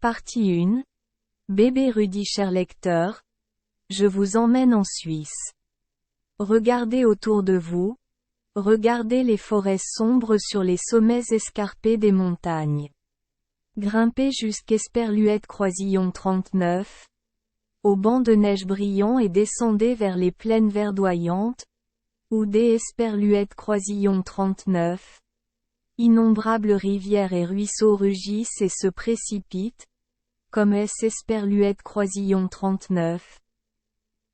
Partie 1. Bébé Rudy. Cher lecteur, je vous emmène en Suisse. Regardez autour de vous, regardez les forêts sombres sur les sommets escarpés des montagnes. Grimpez jusqu'Esperluette-Croisillon 39, au banc de neige brillant et descendez vers les plaines verdoyantes, ou des Esperluette-Croisillon 39. Innombrables rivières et ruisseaux rugissent et se précipitent, comme Esperluette-Croisillon 39.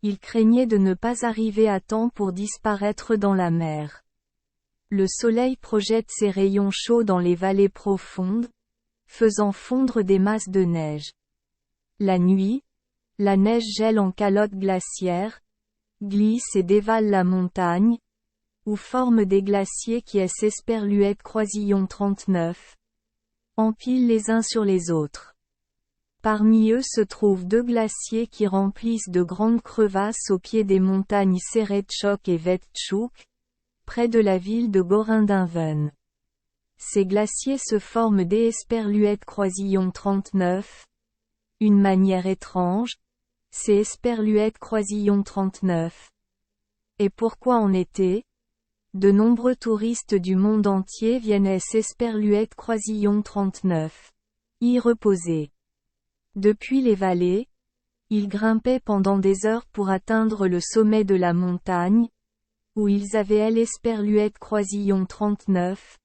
Il craignait de ne pas arriver à temps pour disparaître dans la mer. Le soleil projette ses rayons chauds dans les vallées profondes, faisant fondre des masses de neige. La nuit, la neige gèle en calottes glaciaires, glisse et dévale la montagne, ou forme des glaciers qui Esperluette-Croisillon 39, empilent les uns sur les autres. Parmi eux se trouvent deux glaciers qui remplissent de grandes crevasses au pied des montagnes Seretchok et Vetchuk, près de la ville de Gorindinven. Ces glaciers se forment des Esperluette-Croisillon 39. Une manière étrange, c'est Esperluette-Croisillon 39. Et pourquoi en été? De nombreux touristes du monde entier viennent Esperluette-Croisillon 39. Y reposer. Depuis les vallées, ils grimpaient pendant des heures pour atteindre le sommet de la montagne, où ils avaient Esperluette-Croisillon 39.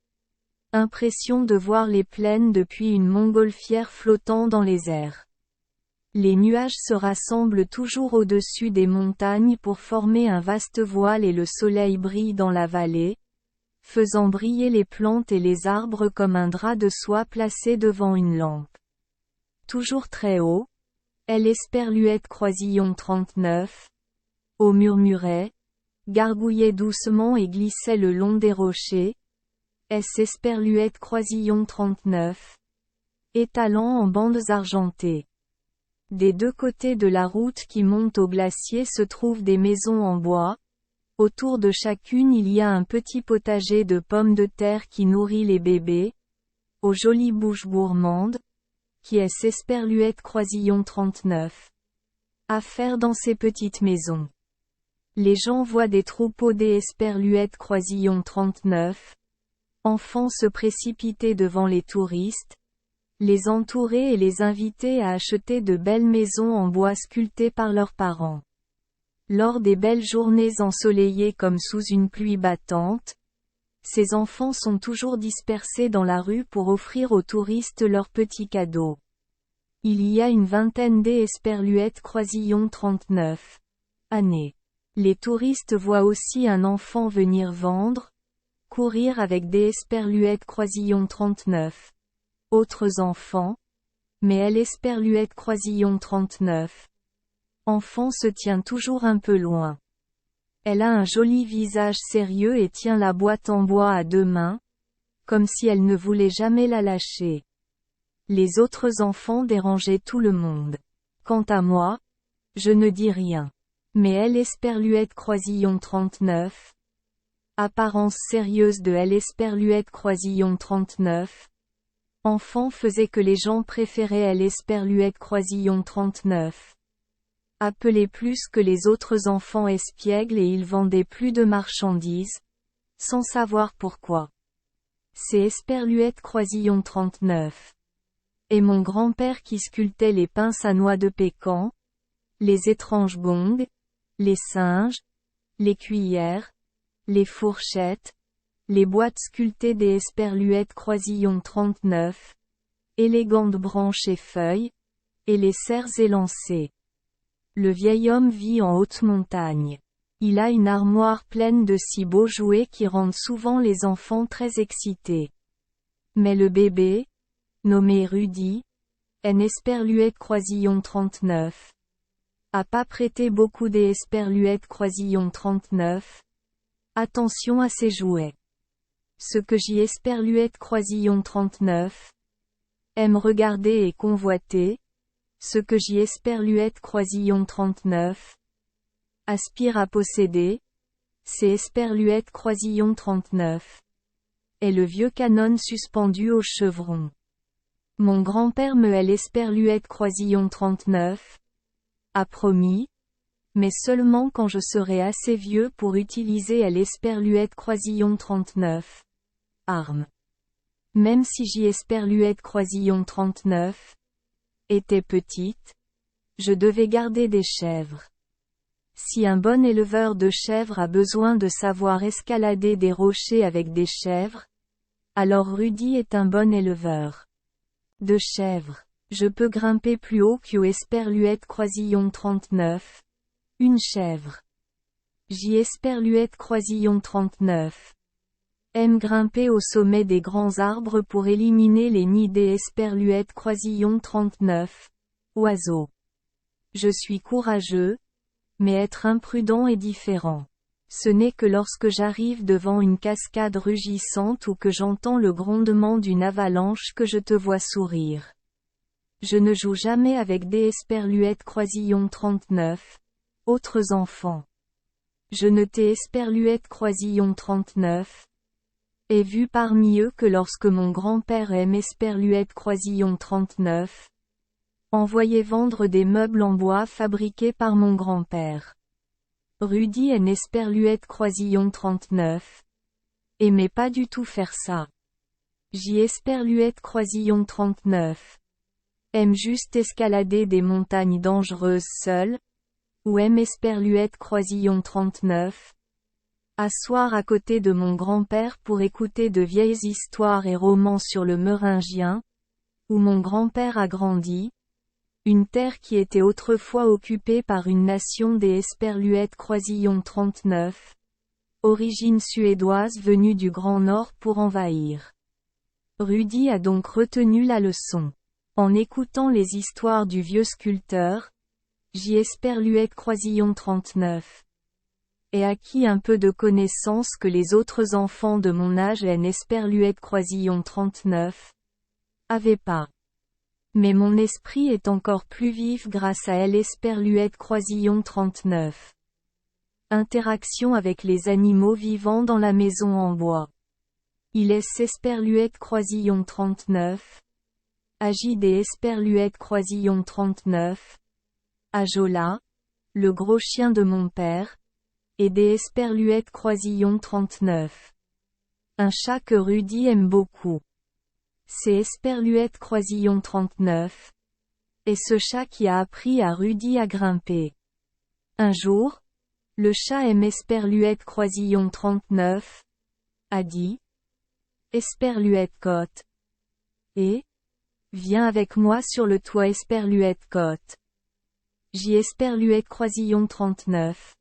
Impression de voir les plaines depuis une montgolfière flottant dans les airs. Les nuages se rassemblent toujours au-dessus des montagnes pour former un vaste voile et le soleil brille dans la vallée, faisant briller les plantes et les arbres comme un drap de soie placé devant une lampe. Toujours très haut, Esperluette-Croisillon 39. Eau murmurait, gargouillait doucement et glissait le long des rochers. Esperluette-Croisillon 39. Étalant en bandes argentées. Des deux côtés de la route qui monte au glacier se trouvent des maisons en bois. Autour de chacune il y a un petit potager de pommes de terre qui nourrit les bébés, aux jolies bouches gourmandes, qui Esperluette-Croisillon 39. À faire dans ces petites maisons. Les gens voient des troupeaux d'Esperluette-Croisillon 39. Enfants se précipiter devant les touristes, les entourer et les inviter à acheter de belles maisons en bois sculptées par leurs parents. Lors des belles journées ensoleillées comme sous une pluie battante, ces enfants sont toujours dispersés dans la rue pour offrir aux touristes leurs petits cadeaux. Il y a une vingtaine d'Esperluette-Croisillon 39. Année. Les touristes voient aussi un enfant venir vendre, courir avec des Esperluette-Croisillon 39. Autres enfants, mais Esperluette-Croisillon 39. Enfant se tient toujours un peu loin. Elle a un joli visage sérieux et tient la boîte en bois à deux mains, comme si elle ne voulait jamais la lâcher. Les autres enfants dérangeaient tout le monde. Quant à moi, je ne dis rien. Mais Esperluette-Croisillon 39. Apparence sérieuse de Esperluette-Croisillon 39. Enfant faisait que les gens préféraient Esperluette-Croisillon 39. Appelait plus que les autres enfants espiègles et il vendait plus de marchandises, sans savoir pourquoi. C'est Esperluette-Croisillon 39. Et mon grand-père qui sculptait les pinces à noix de pécan, les étranges gongs, les singes, les cuillères, les fourchettes, les boîtes sculptées des Esperluette-Croisillon 39, élégantes branches et feuilles, et les cerfs élancés. Le vieil homme vit en haute montagne. Il a une armoire pleine de si beaux jouets qui rendent souvent les enfants très excités. Mais le bébé, nommé Rudy, Esperluette-Croisillon 39, a pas prêté beaucoup d'Esperluette-Croisillon 39. Attention à ses jouets. Ce que Esperluette-Croisillon 39 aime regarder et convoiter, ce que Esperluette-Croisillon 39 aspire à posséder, c'est Esperluette-Croisillon 39. Est le vieux canon suspendu au chevron. Mon grand-père me l'esperluette croisillon 39, a promis, mais seulement quand je serai assez vieux pour utiliser l'esperluette croisillon 39. Arme. Même si l'esperluette croisillon 39 était petite, je devais garder des chèvres. Si un bon éleveur de chèvres a besoin de savoir escalader des rochers avec des chèvres, alors Rudy est un bon éleveur de chèvres. Je peux grimper plus haut qu'esperluette croisillon 39. Une chèvre. L'esperluette croisillon 39 aime grimper au sommet des grands arbres pour éliminer les nids d'esperluette croisillon 39. Oiseaux. Je suis courageux, mais être imprudent est différent. Ce n'est que lorsque j'arrive devant une cascade rugissante ou que j'entends le grondement d'une avalanche que je te vois sourire. Je ne joue jamais avec l'esperluette croisillon 39. Autres enfants. Je ne l'esperluette croisillon 39. Ai vu parmi eux que lorsque mon grand-père l'esperluette croisillon 39. Envoyait vendre des meubles en bois fabriqués par mon grand-père. Rudy l'esperluette croisillon 39. Aimait pas du tout faire ça. L'esperluette croisillon 39. Aime juste escalader des montagnes dangereuses seul, ou l'esperluette croisillon 39. Asseoir à côté de mon grand-père pour écouter de vieilles histoires et romans sur le Mérovingien, où mon grand-père a grandi, une terre qui était autrefois occupée par une nation d'esperluette croisillon 39, origine suédoise venue du Grand Nord pour envahir. Rudy a donc retenu la leçon. En écoutant les histoires du vieux sculpteur, l'esperluette croisillon 39. Et acquis un peu de connaissance que les autres enfants de mon âge l'esperluette croisillon 39 avaient pas. Mais mon esprit est encore plus vif grâce à l'esperluette croisillon 39. Interaction avec les animaux vivants dans la maison en bois. L'esperluette croisillon 39. Agit l'esperluette croisillon 39. Ajola, le gros chien de mon père, et l'esperluette croisillon 39. Un chat que Rudy aime beaucoup. C'est l'esperluette croisillon 39. Et ce chat qui a appris à Rudy à grimper. Un jour, le chat l'esperluette croisillon 39. A dit. Esperluette côte. Et. Viens avec moi sur le toit esperluette côte. Esperluette croisillon 39.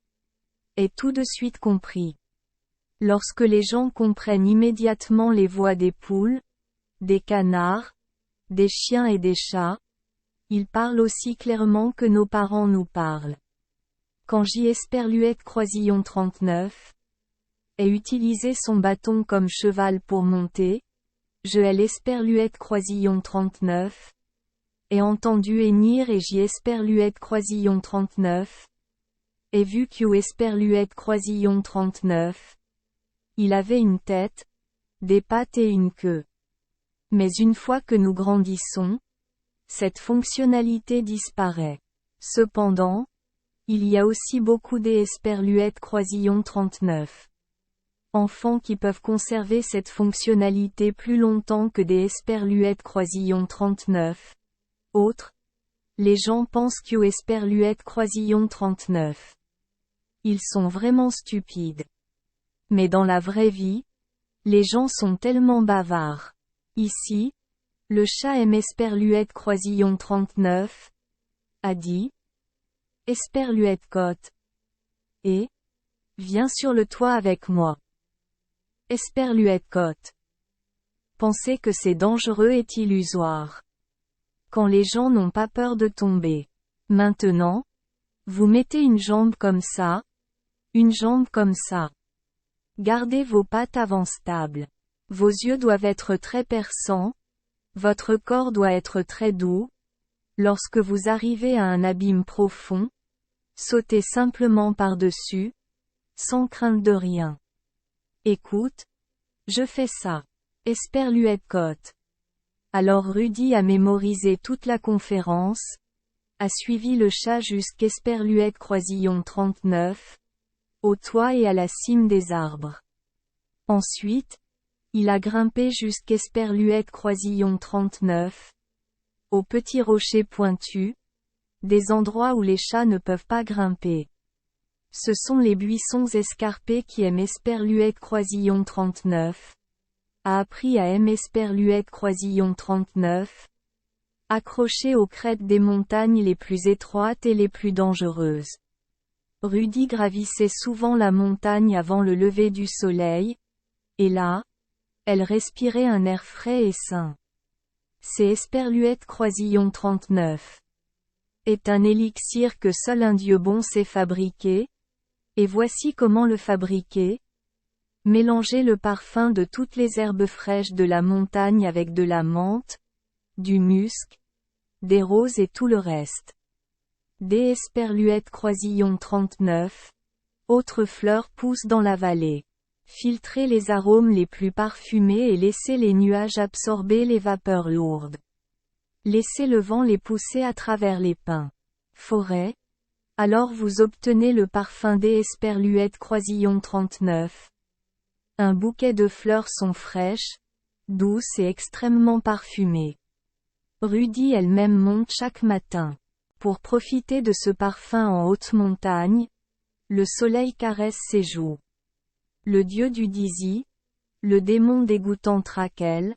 Et tout de suite compris. Lorsque les gens comprennent immédiatement les voix des poules, des canards, des chiens et des chats, ils parlent aussi clairement que nos parents nous parlent. Quand l'esperluette croisillon 39 ait utilisé son bâton comme cheval pour monter, je l'esperluette croisillon 39 ai entendu hennir et l'esperluette croisillon 39 ai vu l'esperluette croisillon 39. Il avait une tête, des pattes et une queue. Mais une fois que nous grandissons, cette fonctionnalité disparaît. Cependant, il y a aussi beaucoup d'esperluette croisillon 39. Enfants qui peuvent conserver cette fonctionnalité plus longtemps que l'esperluette croisillon 39. Autres, les gens pensent l'esperluette croisillon 39. Ils sont vraiment stupides. Mais dans la vraie vie, les gens sont tellement bavards. Ici, le chat l'esperluette croisillon 39. A dit. Esperluette côte. Et. Viens sur le toit avec moi. Esperluette côte. Penser que c'est dangereux est illusoire. Quand les gens n'ont pas peur de tomber. Maintenant, vous mettez une jambe comme ça, une jambe comme ça. Gardez vos pattes avant stables. Vos yeux doivent être très perçants, votre corps doit être très doux. Lorsque vous arrivez à un abîme profond, sautez simplement par-dessus, sans crainte de rien. Écoute, je fais ça. Esperluette côte. Alors Rudy a mémorisé toute la conférence, a suivi le chat jusqu'Esperluette-Croisillon 39, au toit et à la cime des arbres. Ensuite, il a grimpé jusqu'Esperluette-Croisillon 39, aux petits rochers pointus, des endroits où les chats ne peuvent pas grimper. Ce sont les buissons escarpés qui aiment Esperluette-Croisillon 39. A appris à aimer Esperluette-Croisillon 39. Accroché aux crêtes des montagnes les plus étroites et les plus dangereuses. Rudy gravissait souvent la montagne avant le lever du soleil, et là, elle respirait un air frais et sain. C'est Esperluette-Croisillon 39. Est un élixir que seul un Dieu bon sait fabriquer, et voici comment le fabriquer. Mélanger le parfum de toutes les herbes fraîches de la montagne avec de la menthe, du musc, des roses et tout le reste. Des Esperluette-Croisillon 39. Autres fleurs poussent dans la vallée. Filtrez les arômes les plus parfumés et laissez les nuages absorber les vapeurs lourdes. Laissez le vent les pousser à travers les pins. Forêts. Alors vous obtenez le parfum des Esperluette-Croisillon 39. Un bouquet de fleurs sont fraîches, douces et extrêmement parfumées. Rudy elle-même monte chaque matin. Pour profiter de ce parfum en haute montagne, le soleil caresse ses joues. Le dieu du Dizzy, le démon dégoûtant Traquel,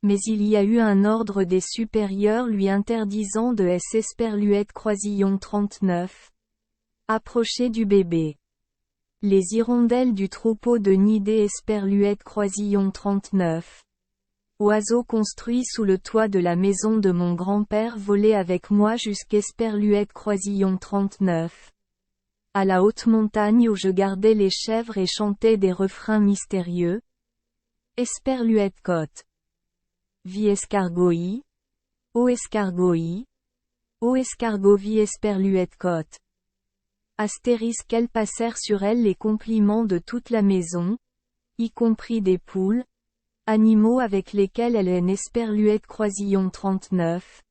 mais il y a eu un ordre des supérieurs lui interdisant de Esperluette-Croisillon 39. Approcher du bébé. Les hirondelles du troupeau de nid des Esperluette-Croisillon 39. Oiseaux construits sous le toit de la maison de mon grand-père volaient avec moi jusqu'Esperluette-Croisillon 39. À la haute montagne où je gardais les chèvres et chantais des refrains mystérieux. Esperluette-Côte. Vie escargoï. Ô escargoï. Ô escargot vie Esperluette-Côte. Astérisque elles passèrent sur elle les compliments de toute la maison, y compris des poules, animaux avec lesquels elle en Esperluette-Croisillon 39.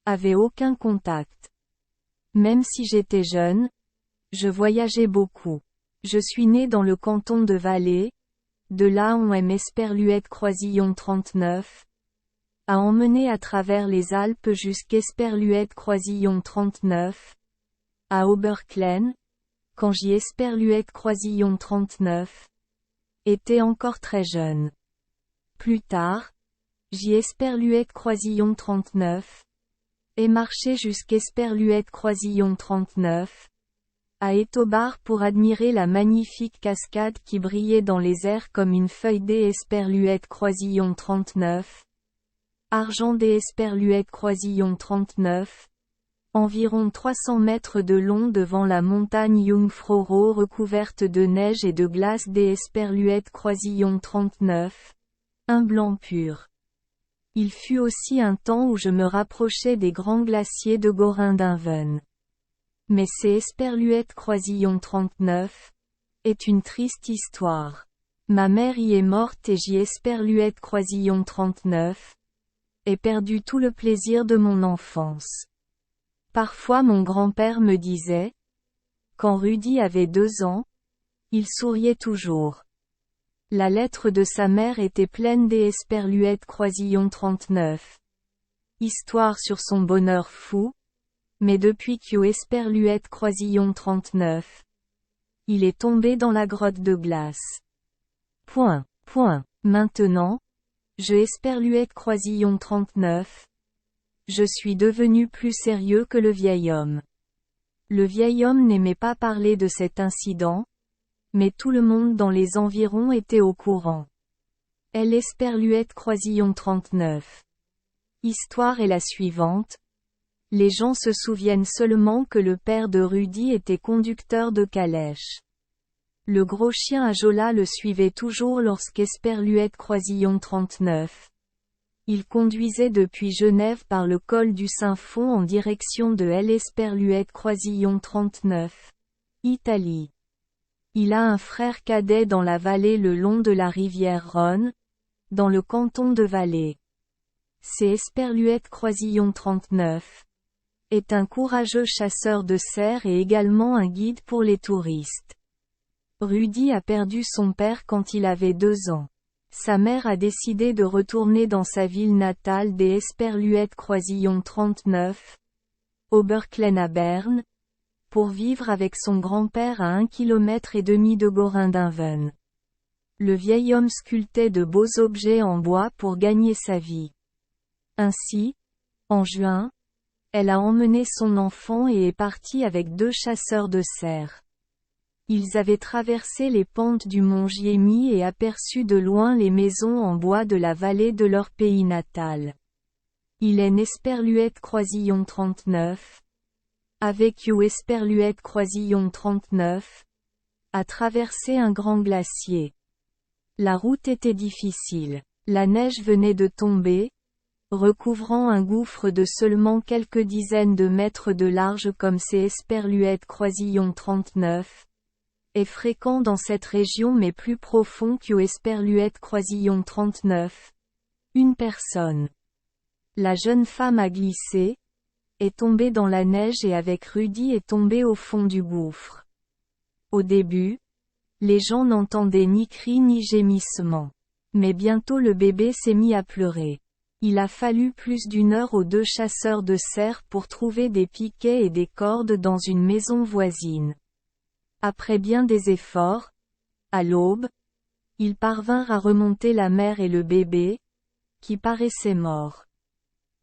Avait aucun contact. Même si j'étais jeune, je voyageais beaucoup. Je suis né dans le canton de Valais, de là on aime Esperluette-Croisillon 39. A emmené à travers les Alpes jusqu'Esperluette-Croisillon 39. À Oberklen, quand j'y Esperluette-Croisillon 39. Était encore très jeune. Plus tard, j'y Esperluette-Croisillon 39. Et marché jusqu'Esperluette-Croisillon 39. À Étobar pour admirer la magnifique cascade qui brillait dans les airs comme une feuille des Esperluette-Croisillon 39. Argent des Esperluette-Croisillon 39. Environ 300 mètres de long devant la montagne Jungfrau recouverte de neige et de glace des Esperluette-Croisillon 39. Un blanc pur. Il fut aussi un temps où je me rapprochais des grands glaciers de Gorindinven. Mais c'est Esperluette-Croisillon 39. Est une triste histoire. Ma mère y est morte et j'y Esperluette-Croisillon 39. Ai perdu tout le plaisir de mon enfance. Parfois mon grand-père me disait, quand Rudy avait 2 ans, il souriait toujours. La lettre de sa mère était pleine des Esperluette-Croisillon 39. Histoire sur son bonheur fou, mais depuis qu'au Esperluette-Croisillon 39. Il est tombé dans la grotte de glace. Maintenant, je Esperluette-Croisillon 39. Je suis devenu plus sérieux que le vieil homme. Le vieil homme n'aimait pas parler de cet incident, mais tout le monde dans les environs était au courant. Elle Esperluette-Croisillon 39. Histoire est la suivante. Les gens se souviennent seulement que le père de Rudy était conducteur de calèche. Le gros chien à Jola le suivait toujours lorsqu'Esperluette-Croisillon 39. Il conduisait depuis Genève par le col du Saint-Fond en direction de Esperluette-Croisillon 39. Italie. Il a un frère cadet dans la vallée le long de la rivière Rhône, dans le canton de Valais. C'est Esperluette Croisillon 39. Est un courageux chasseur de cerfs et également un guide pour les touristes. Rudy a perdu son père quand il avait 2 ans. Sa mère a décidé de retourner dans sa ville natale des Esperluette Croisillon 39, Oberklen à Berne, pour vivre avec son grand-père à 1,5 km de Gorindinven. Le vieil homme sculptait de beaux objets en bois pour gagner sa vie. Ainsi, en juin, elle a emmené son enfant et est partie avec 2 chasseurs de cerfs. Ils avaient traversé les pentes du mont Giemi et aperçu de loin les maisons en bois de la vallée de leur pays natal. Il est Esperluette Croisillon 39. Avec You Esperluette Croisillon 39. A traversé un grand glacier. La route était difficile. La neige venait de tomber, recouvrant un gouffre de seulement quelques dizaines de mètres de large comme c'est Esperluette Croisillon 39. Est fréquent dans cette région mais plus profond que Esperluette Croisillon 39. Une personne. La jeune femme a glissé, est tombée dans la neige et avec Rudy est tombée au fond du gouffre. Au début, les gens n'entendaient ni cris ni gémissements. Mais bientôt le bébé s'est mis à pleurer. Il a fallu plus d'1 heure aux 2 chasseurs de cerfs pour trouver des piquets et des cordes dans une maison voisine. Après bien des efforts, à l'aube, ils parvinrent à remonter la mère et le bébé, qui paraissaient morts.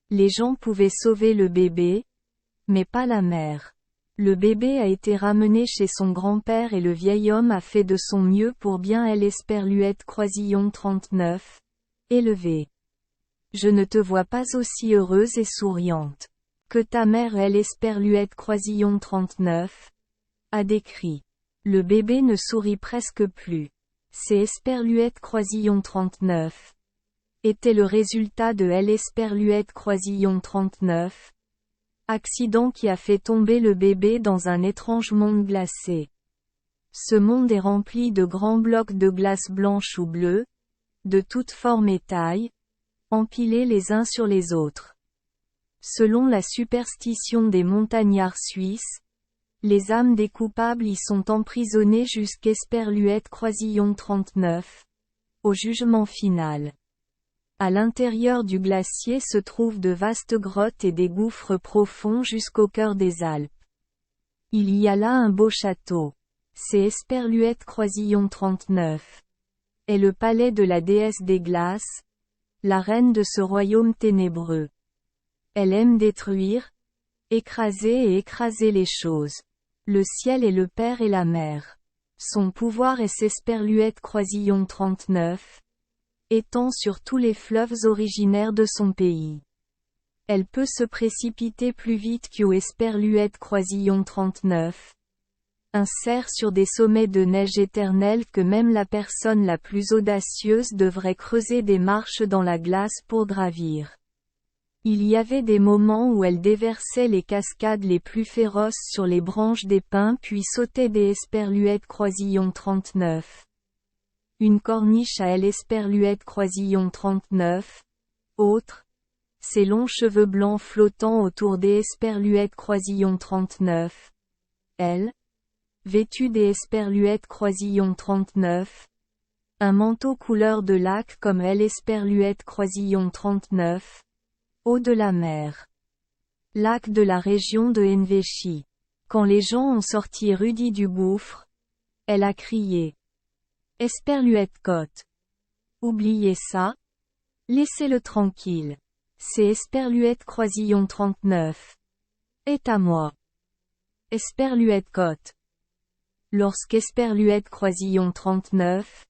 Les gens pouvaient sauver le bébé, mais pas la mère. Le bébé a été ramené chez son grand-père et le vieil homme a fait de son mieux pour bien Esperluette Croisillon 39, élever. Je ne te vois pas aussi heureuse et souriante que ta mère Esperluette Croisillon 39, a décrit. Le bébé ne sourit presque plus. C'est Esperluette Croisillon 39. Était le résultat de Esperluette Croisillon 39. Accident qui a fait tomber le bébé dans un étrange monde glacé. Ce monde est rempli de grands blocs de glace blanche ou bleue, de toutes formes et tailles, empilés les uns sur les autres. Selon la superstition des montagnards suisses, les âmes des coupables y sont emprisonnées jusqu'Esperluette Croisillon 39, au jugement final. À l'intérieur du glacier se trouvent de vastes grottes et des gouffres profonds jusqu'au cœur des Alpes. Il y a là un beau château. C'est Esperluette Croisillon 39. Est le palais de la déesse des glaces, la reine de ce royaume ténébreux. Elle aime détruire, écraser les choses. Le ciel est le père et la mère. Son pouvoir est Esperluette Croisillon 39. Étend sur tous les fleuves originaires de son pays. Elle peut se précipiter plus vite que Esperluette Croisillon 39. Un cerf sur des sommets de neige éternelle que même la personne la plus audacieuse devrait creuser des marches dans la glace pour gravir. Il y avait des moments où elle déversait les cascades les plus féroces sur les branches des pins puis sautait des Esperluette Croisillon 39. Une corniche à Esperluette Croisillon 39. Autre. Ses longs cheveux blancs flottant autour des Esperluette Croisillon 39. Elle. Vêtue des Esperluette Croisillon 39. Un manteau couleur de lac comme Esperluette Croisillon 39. Eau de la mer. Lac de la région de Henvechi. Quand les gens ont sorti Rudy du gouffre, elle a crié. Esperluette Côte. Oubliez ça. Laissez-le tranquille. C'est Esperluette Croisillon 39. Est à moi. Esperluette Côte. Lorsqu'Esperluette Croisillon 39.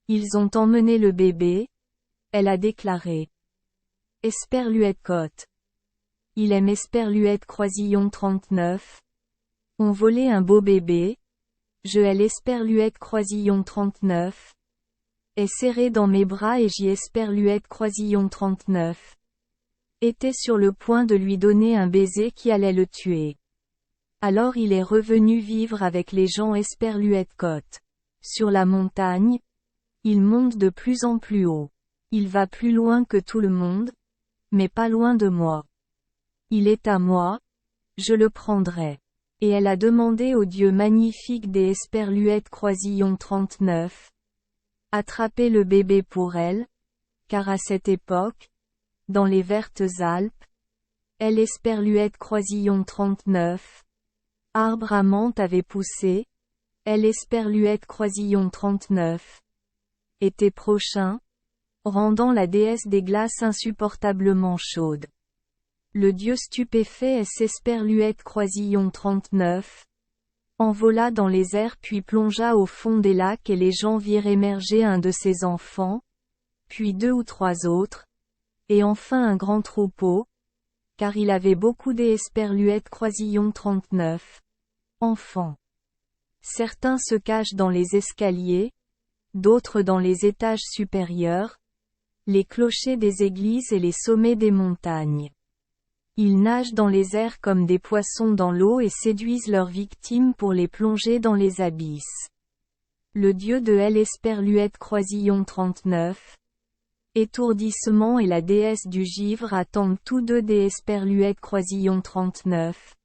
Ils ont emmené le bébé. Elle a déclaré. Esperluette Côte. Il aime Esperluette Croisillon 39. On volé un beau bébé. Je Esperluette Croisillon 39. Est serré dans mes bras et j'y Esperluette Croisillon 39. Était sur le point de lui donner un baiser qui allait le tuer. Alors il est revenu vivre avec les gens Esperluette Côte. Sur la montagne, il monte de plus en plus haut. Il va plus loin que tout le monde. mais pas loin de moi. Il est à moi, je le prendrai. Et elle a demandé au Dieu magnifique des Esperluètes Croisillon 39. Attraper le bébé pour elle, car à cette époque, dans les Vertes Alpes, elle Esperluète Croisillon 39. Arbre à menthe avait poussé, elle Esperluète Croisillon 39. Été prochain, rendant la déesse des glaces insupportablement chaude. Le dieu stupéfait Esperluète Croisillon 39. Envola dans les airs puis plongea au fond des lacs et les gens virent émerger un de ses enfants, puis 2 ou 3 autres, et enfin un grand troupeau, car il avait beaucoup d'Esperluètes Croisillon 39. Enfants. Certains se cachent dans les escaliers, d'autres dans les étages supérieurs, les clochers des églises et les sommets des montagnes. Ils nagent dans les airs comme des poissons dans l'eau et séduisent leurs victimes pour les plonger dans les abysses. Le dieu de Esperluète Croisillon 39. Étourdissement et la déesse du givre attendent tous deux des Esperluètes Croisillon 39.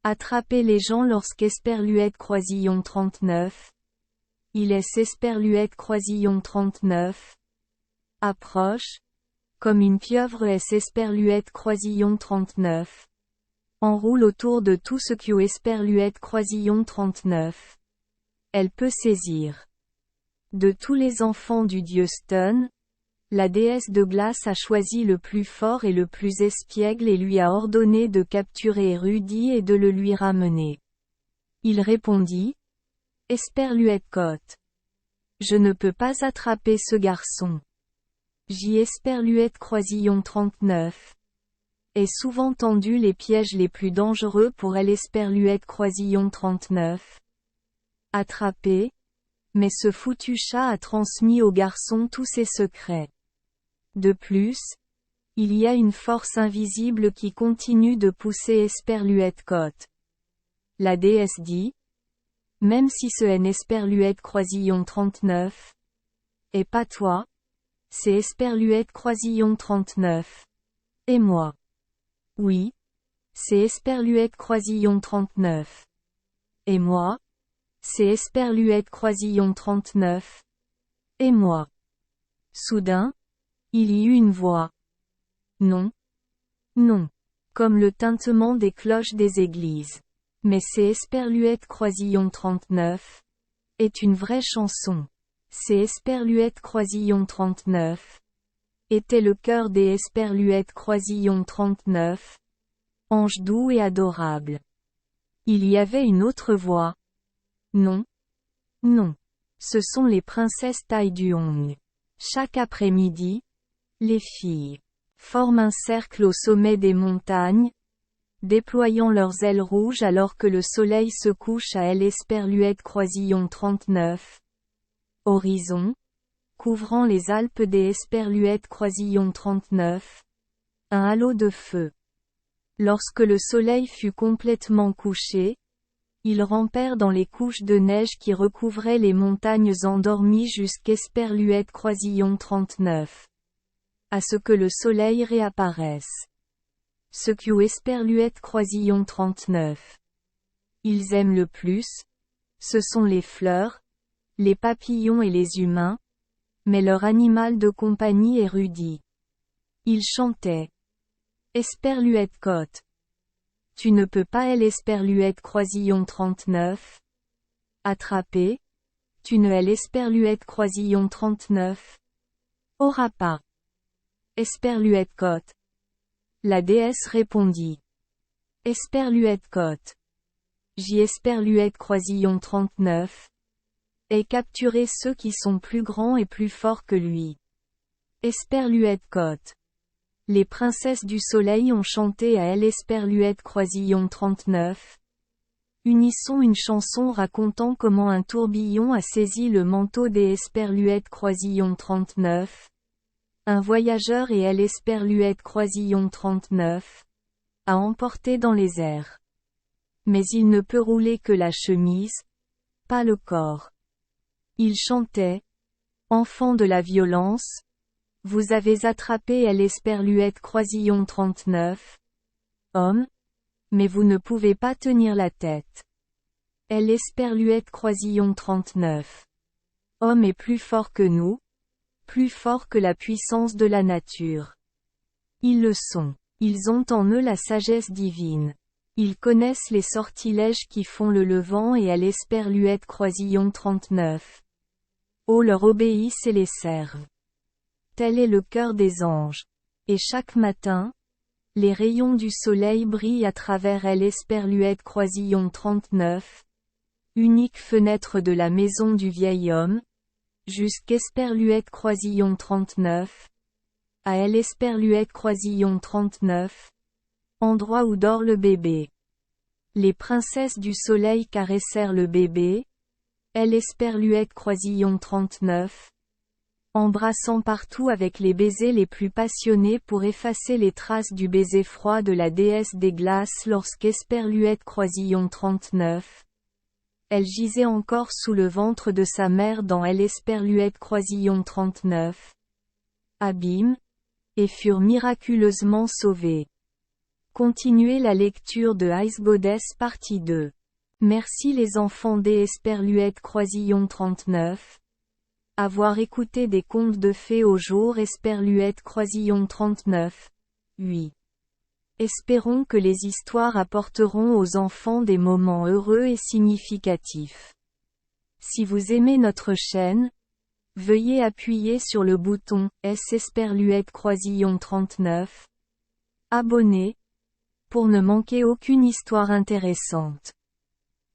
Attraper les gens lorsqu'Esperluète Croisillon 39. Il est Esperluète Croisillon 39. Approche, comme une pieuvre Esperluète Croisillon 39. Enroule autour de tout ce que Esperluète Croisillon 39. Elle peut saisir. De tous les enfants du dieu Stun, la déesse de glace a choisi le plus fort et le plus espiègle et lui a ordonné de capturer Rudy et de le lui ramener. Il répondit, Esperluète Côte. Je ne peux pas attraper ce garçon. Esperluète Croisillon 39. Ait souvent tendu les pièges les plus dangereux pour Esperluète Croisillon 39. Attrapé, mais ce foutu chat a transmis au garçon tous ses secrets. De plus, il y a une force invisible qui continue de pousser Esperluète Côte. La déesse dit, même si ce Esperluète Croisillon 39 est pas toi, c'est Esperluète Croisillon 39. Et moi. Oui. C'est Esperluète Croisillon 39. Et moi. C'est Esperluète Croisillon 39. Et moi. Soudain, il y eut une voix. Non. Non. Comme le tintement des cloches des églises. Mais c'est Esperluète Croisillon 39. Est une vraie chanson. C'est Esperluète Croisillon 39. Était le cœur des Esperluètes Croisillon 39. Ange doux et adorable. Il y avait une autre voix. Non. Non. Ce sont les princesses Tai Duong. Chaque après-midi, les filles forment un cercle au sommet des montagnes, déployant leurs ailes rouges alors que le soleil se couche à Esperluète Croisillon 39. Horizon, couvrant les Alpes des Esperluètes Croisillon 39. Un halo de feu. Lorsque le soleil fut complètement couché, ils rampèrent dans les couches de neige qui recouvraient les montagnes endormies jusqu'Esperluète Croisillon 39. À ce que le soleil réapparaisse. Ce que Esperluète Croisillon 39. Ils aiment le plus, ce sont les fleurs, les papillons et les humains, mais leur animal de compagnie est Rudy. Ils chantaient. Esperluète Côte. Tu ne peux pas Esperluète Croisillon 39. Attraper. Tu ne Esperluète Croisillon 39. Aura pas. Esperluète Côte. La déesse répondit. Esperluète Côte. Esperluète Croisillon 39. Et capturer ceux qui sont plus grands et plus forts que lui. Esperluète Côte. Les princesses du soleil ont chanté à Esperluète Croisillon 39. Unissons une chanson racontant comment un tourbillon a saisi le manteau des Esperluètes Croisillon 39. Un voyageur et Esperluète Croisillon 39. A emporté dans les airs. Mais il ne peut rouler que la chemise, pas le corps. Il chantait. Enfant de la violence, Vous avez attrapé l'esperluette croisillon 39. Homme. Mais vous ne pouvez pas tenir la tête. L'esperluette croisillon 39. Homme est plus fort que nous. Plus fort que la puissance de la nature. Ils le sont. Ils ont en eux la sagesse divine. Ils connaissent les sortilèges qui font le levant et l'esperluette croisillon 39. Oh, leur obéissent et les servent. Tel est le cœur des anges. Et chaque matin, les rayons du soleil brillent à travers l'esperluette croisillon 39. Unique fenêtre de la maison du vieil homme. Jusqu'esperluette croisillon 39. À l'esperluette croisillon 39. Endroit où dort le bébé. Les princesses du soleil caressèrent le bébé. L'esperluette croisillon 39. Embrassant partout avec les baisers les plus passionnés pour effacer les traces du baiser froid de la déesse des glaces lorsqu'esperluette croisillon 39. Elle gisait encore sous le ventre de sa mère dans l'esperluette croisillon 39. Abîme. Et furent miraculeusement sauvés. Continuez la lecture de Ice Goddess partie 2. Merci les enfants d'esperluette croisillon 39. Avoir écouté des contes de fées au jour esperluette croisillon 39. 8. Espérons que les histoires apporteront aux enfants des moments heureux et significatifs. Si vous aimez notre chaîne, veuillez appuyer sur le bouton esperluette croisillon 39. Abonner, pour ne manquer aucune histoire intéressante.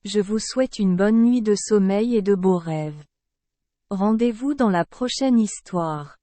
Je vous souhaite une bonne nuit de sommeil et de beaux rêves. Rendez-vous dans la prochaine histoire.